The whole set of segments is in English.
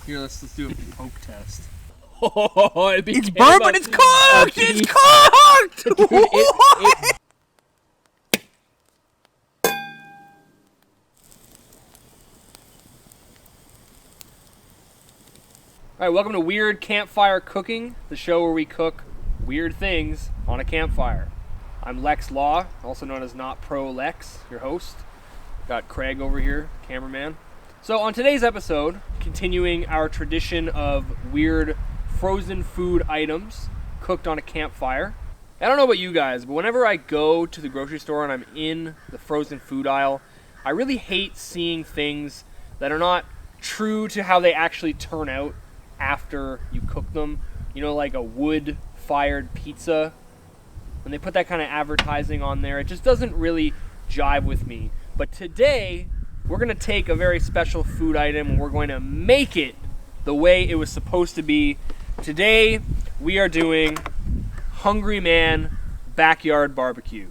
Here, let's do a poke test. Oh, it's burnt, but it's cooked! It's cooked! Dude, Alright, welcome to Weird Campfire Cooking, the show where we cook weird things on a campfire. I'm Lex Law, also known as Not Pro Lex, your host. Got Craig over here, cameraman. So on today's episode, continuing our tradition of weird frozen food items cooked on a campfire. I don't know about you guys, but whenever I go to the grocery store and I'm in the frozen food aisle, I really hate seeing things that are not true to how they actually turn out after you cook them. You know, like a wood-fired pizza. When they put that kind of advertising on there, it just doesn't really jive with me. But today, we're going to take a very special food item and we're going to make it the way it was supposed to be. Today, we are doing Hungry Man Backyard Barbecue.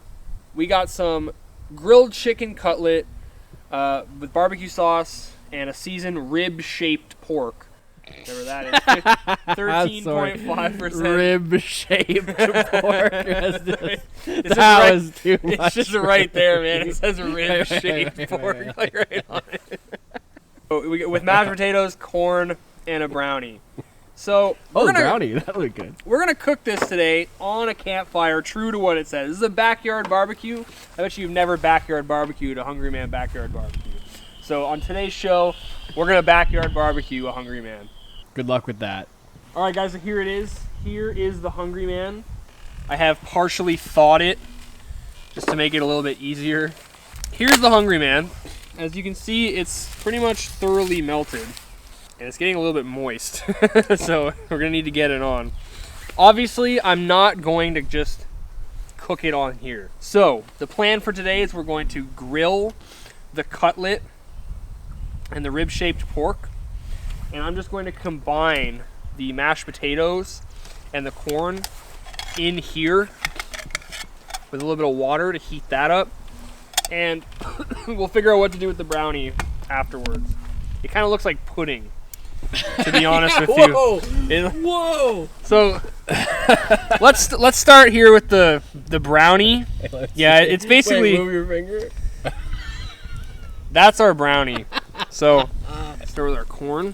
We got some grilled chicken cutlet with barbecue sauce and a seasoned rib-shaped pork. Remember that? It's 13.5% rib-shaped pork. That was too much. It's just right there, man. It says rib-shaped pork, like right on it. With mashed potatoes, corn, and a brownie. So brownie, that looked good. We're gonna cook this today on a campfire, true to what it says. This is a backyard barbecue. I bet you've never backyard barbecued a Hungry Man backyard barbecue. So on today's show, we're gonna backyard barbecue a Hungry Man. Good luck with that. All right, guys, so here it is. Here is the Hungry Man. I have partially thawed it just to make it a little bit easier. Here's the Hungry Man. As you can see, it's pretty much thoroughly melted and it's getting a little bit moist. So we're gonna need to get it on. Obviously, I'm not going to just cook it on here. So the plan for today is we're going to grill the cutlet and the rib-shaped pork. And I'm just going to combine the mashed potatoes and the corn in here with a little bit of water to heat that up. And we'll figure out what to do with the brownie afterwards. It kind of looks like pudding, to be honest with you. Whoa! So let's start here with the brownie. Yeah, it's basically... Wait, move your finger. That's our brownie. So let's start with our corn.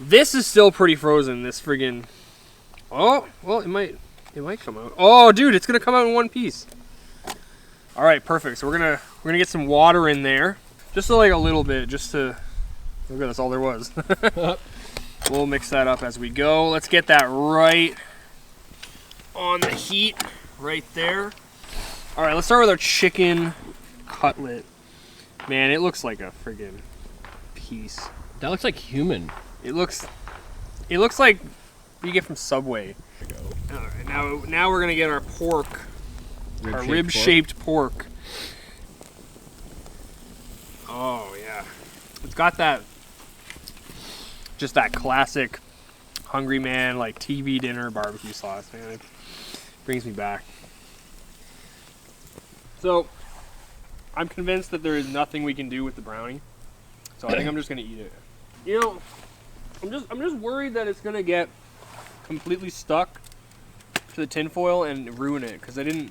This is still pretty frozen, this friggin'... Oh, well, it might come out. Oh, dude, it's gonna come out in one piece. All right, perfect. So we're gonna get some water in there, just like a little bit, just to... Look at that's all there was. We'll mix that up as we go. Let's get that right on the heat, right there. All right, let's start with our chicken cutlet. Man, it looks like a friggin' piece. That looks like human. It looks like you get from Subway. All right, now we're gonna get our pork, our rib-shaped pork. Oh yeah, it's got that, just that classic Hungry Man like TV dinner barbecue sauce. Man, it brings me back. So I'm convinced that there is nothing we can do with the brownie. So I think I'm just gonna eat it. You know, I'm just worried that it's gonna get completely stuck to the tinfoil and ruin it, because I'm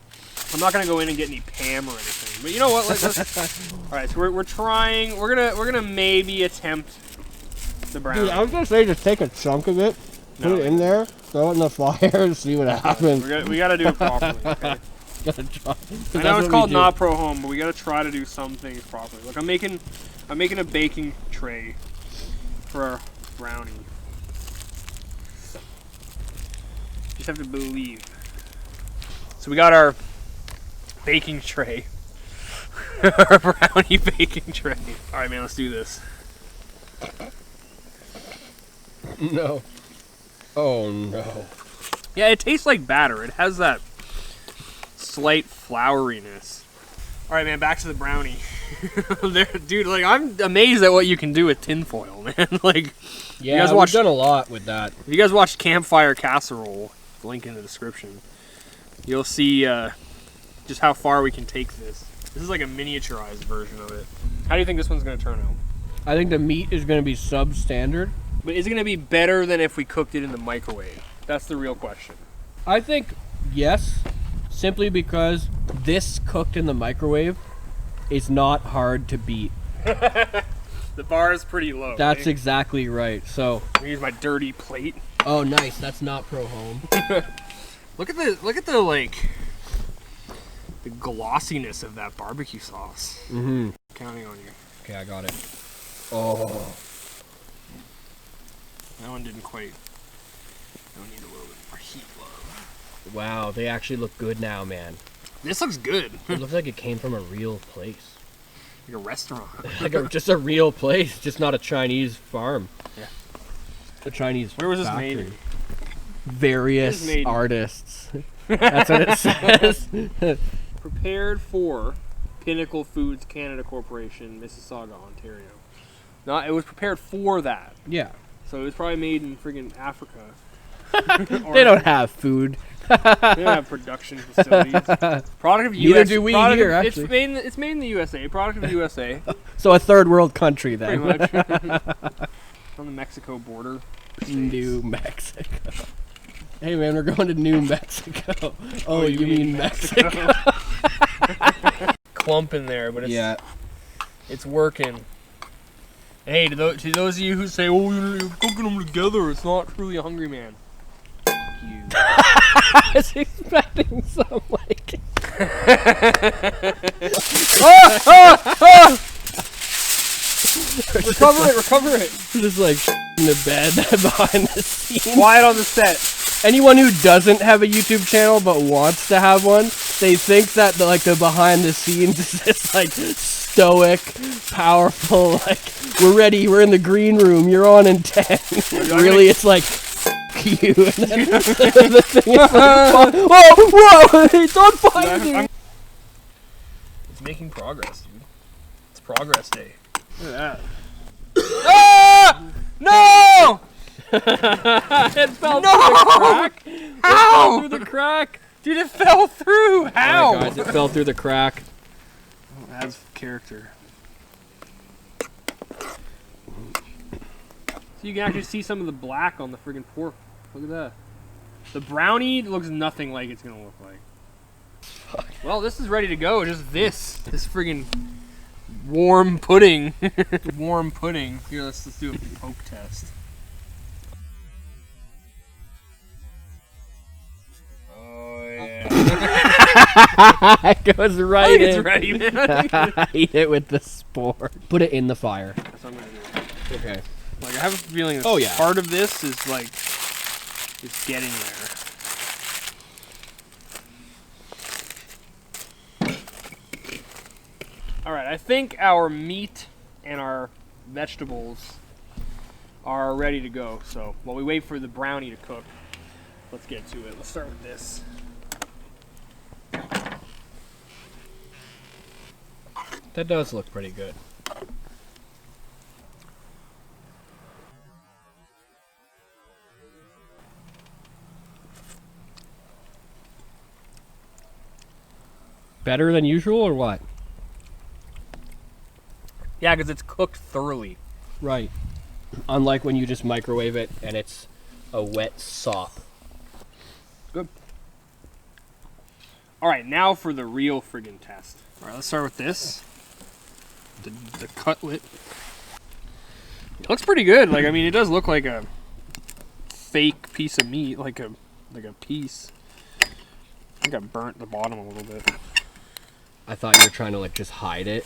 not gonna go in and get any Pam or anything. But you know what? All right, so we're trying. We're gonna maybe attempt the brownie. Dude, I was gonna say just take a chunk of it, put it in there, throw it in the fire, and see what happens. We gotta do it properly. Okay? Gotta try. I know it's called Not Pro Home, but we gotta try to do some things properly. Look, I'm making a baking tray for our brownie. Just have to believe. So we got our baking tray. Our brownie baking tray. Alright, man, let's do this. No. Oh no. Yeah, it tastes like batter. It has that slight flouriness. Alright, man, back to the brownie. Dude, like, I'm amazed at what you can do with tinfoil, man. Like, yeah, you guys we've done a lot with that. If you guys watched Campfire Casserole, link in the description, you'll see just how far we can take this. This is like a miniaturized version of it. How do you think this one's gonna turn out? I think the meat is going to be substandard. But is it gonna be better than if we cooked it in the microwave? That's the real question. I think yes, simply because this cooked in the microwave is not hard to beat. The bar is pretty low. That's exactly right. So, I'm gonna use my dirty plate. oh nice, that's not pro home. Look at the like the glossiness of that barbecue sauce. Mm-hmm. Counting on you. Okay, I got it. Oh. That one didn't quite. That one need a little bit more heat, love. Wow, they actually look good now, man. This looks good. It looks like it came from a real place. Like a restaurant. Just a real place, just not a Chinese farm. Yeah. A Chinese Where was this factory. made? Various made in- artists. That's what it says. Prepared for Pinnacle Foods Canada Corporation, Mississauga, Ontario. Not. It was prepared for that. Yeah. So it was probably made in friggin' Africa. They don't have food. They don't have production facilities. Product of Neither US. do we product here, of, actually. It's made in the USA. Product of USA. So a third world country Pretty then. much. On the Mexico border. New Mexico. Hey man, we're going to New Mexico. Oh, you mean Mexico? Clump in there, but it's working. Hey, to those of you who say, "Oh, you're cooking them together," it's not truly a hungry man. Fuck you. I was expecting some like. Recover it. Just like in the bed behind the scenes. Quiet on the set. Anyone who doesn't have a YouTube channel but wants to have one, they think that the behind the scenes is this like stoic, powerful, like we're ready, we're in the green room, you're on in 10. Really, it's like you. And then the thing is like, whoa, it's on fire. It's making progress, dude. It's progress day. Look at that. Ah! No! It fell through the crack. It fell through the crack. Dude, it fell through. How? All right, guys, it fell through the crack. Oh, it adds character. So you can actually see some of the black on the friggin' pork. Look at that. The brownie looks nothing like it's gonna look like. Well, this is ready to go. Just this friggin' warm pudding. Warm pudding. Here, let's do a poke test. Oh yeah. It goes I right think in. it's ready, man. Eat it with the spore. Put it in the fire. That's what I'm gonna do. Okay. Like I have a feeling that Oh, yeah. part of this is like it's getting there. Alright, I think our meat and our vegetables are ready to go. So while we wait for the brownie to cook, let's get to it. Let's start with this. That does look pretty good. Better than usual or what? Yeah, because it's cooked thoroughly. Right. Unlike when you just microwave it and it's a wet sop. Good. Alright, now for the real friggin' test. Alright, let's start with this. The cutlet. It looks pretty good. Like, I mean, it does look like a fake piece of meat, like a piece. I think I burnt the bottom a little bit. I thought you were trying to like just hide it.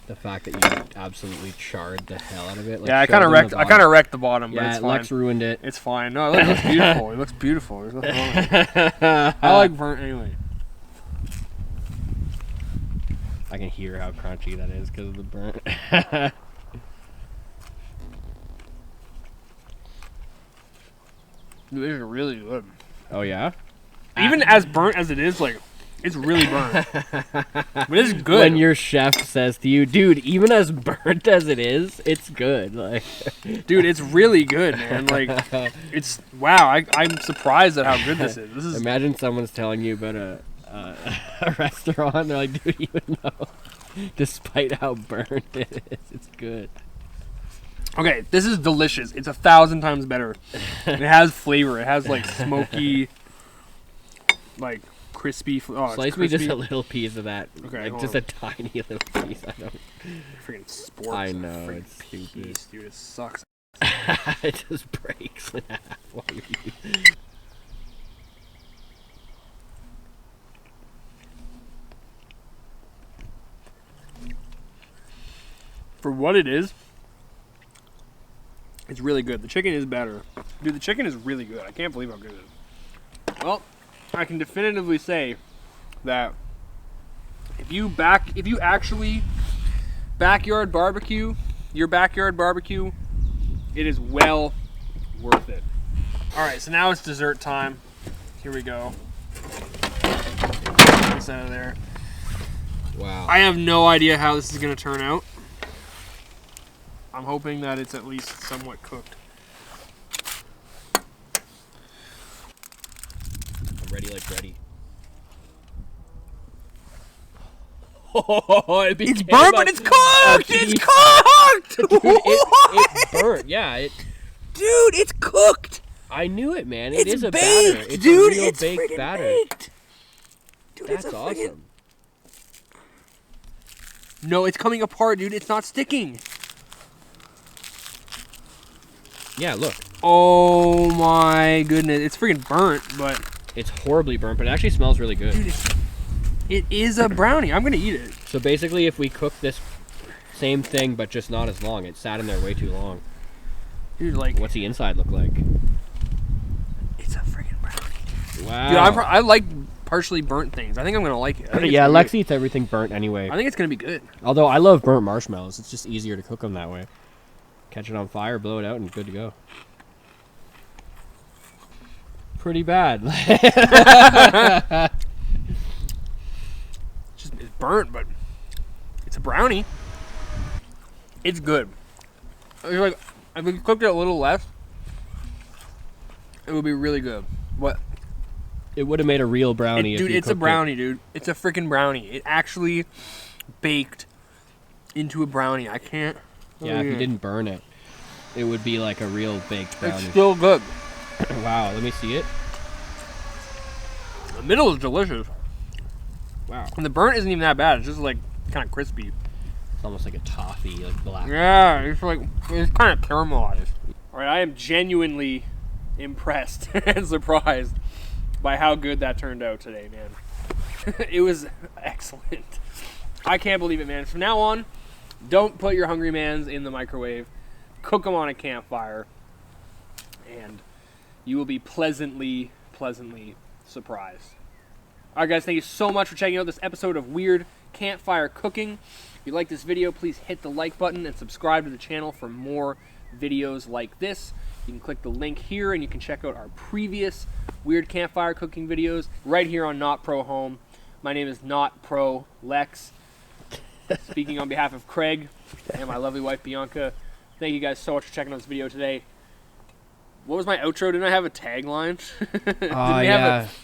The fact that you absolutely charred the hell out of it. Like, Yeah, I showed kind of them wrecked. the I kind of wrecked the bottom, but Yeah, it's fine. Lex ruined it. It's fine. No, it looks beautiful. It looks beautiful. There's nothing wrong with it. I like burnt anyway. I can hear how crunchy that is because of the burnt. Dude, these are really good. Oh yeah? Even as burnt as it is, like, it's really burnt. But it's good. When your chef says to you, dude, even as burnt as it is, it's good. Like, Dude, it's really good, man. Like, it's wow. I'm surprised at how good this is. This is imagine someone's telling you about a restaurant. They're like, dude, you would know. Despite how burnt it is, it's good. Okay, this is delicious. It's 1,000 times better. It has flavor. It has like smoky, like crispy. Oh, Slice me just a little pice of that. Okay, Like just a tiny little piece. I don't. Freaking sports. I know, Freaking it's stupid. piece, dude. It sucks. It just breaks in half while you eat. For what it is, it's really good. The chicken is better. Dude, the chicken is really good. I can't believe how good it is. Well, I can definitively say that if you actually backyard barbecue, your backyard barbecue, it is well worth it. All right, so now it's dessert time. Here we go. Get this out of there. Wow. I have no idea how this is going to turn out. I'm hoping that it's at least somewhat cooked. I'm ready like ready. Oh, It's burnt, but it's cooked! It's cooked! Dude, it burnt. Yeah, it. Dude, it's cooked! I knew it, man. It's It is a baked, batter. It's dude! a real It's baked friggin' batter. baked! Dude, That's it's a awesome. No, it's coming apart, dude. It's not sticking. Yeah, look. Oh my goodness. It's freaking burnt, but... It's horribly burnt, but it actually smells really good. Dude, it is a brownie. I'm gonna eat it. So basically, if we cook this same thing, but just not as long, it sat in there way too long. Dude, like... What's the inside look like? It's a freaking brownie. Wow. Dude, I like partially burnt things. I think I'm gonna like it. I think it's Yeah, gonna Lex be- eats everything burnt anyway. I think it's gonna be good. Although I love burnt marshmallows. It's just easier to cook them that way. Catch it on fire, blow it out, and good to go. Pretty bad. It's burnt, but it's a brownie. It's good. It's like if we cooked it a little less, it would be really good. What? It would have made a real brownie. Dude, if you it's a cooked brownie, dude. It's a freaking brownie. It actually baked into a brownie. I can't. It. Yeah, if you didn't burn it, it would be like a real baked brownie. It's still good. Wow, let me see it. The middle is delicious. Wow. And the burnt isn't even that bad. It's just like kind of crispy. It's almost like a toffee, like black. Yeah, it's kind of caramelized. All right, I am genuinely impressed and surprised by how good that turned out today, man. It was excellent. I can't believe it, man. From now on, don't put your hungry mans in the microwave. Cook them on a campfire, and you will be pleasantly surprised. All right, guys, thank you so much for checking out this episode of Weird Campfire Cooking. If you like this video, please hit the like button and subscribe to the channel for more videos like this. You can click the link here and you can check out our previous Weird Campfire Cooking videos right here on Not Pro Home. My name is Not Pro Lex. Speaking on behalf of Craig and my lovely wife Bianca, thank you guys so much for checking out this video today. What was my outro? Didn't I have a tagline?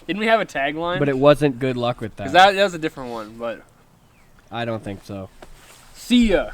Didn't we have a tagline? But it wasn't good luck with that. Because that was a different one, but... I don't think so. See ya!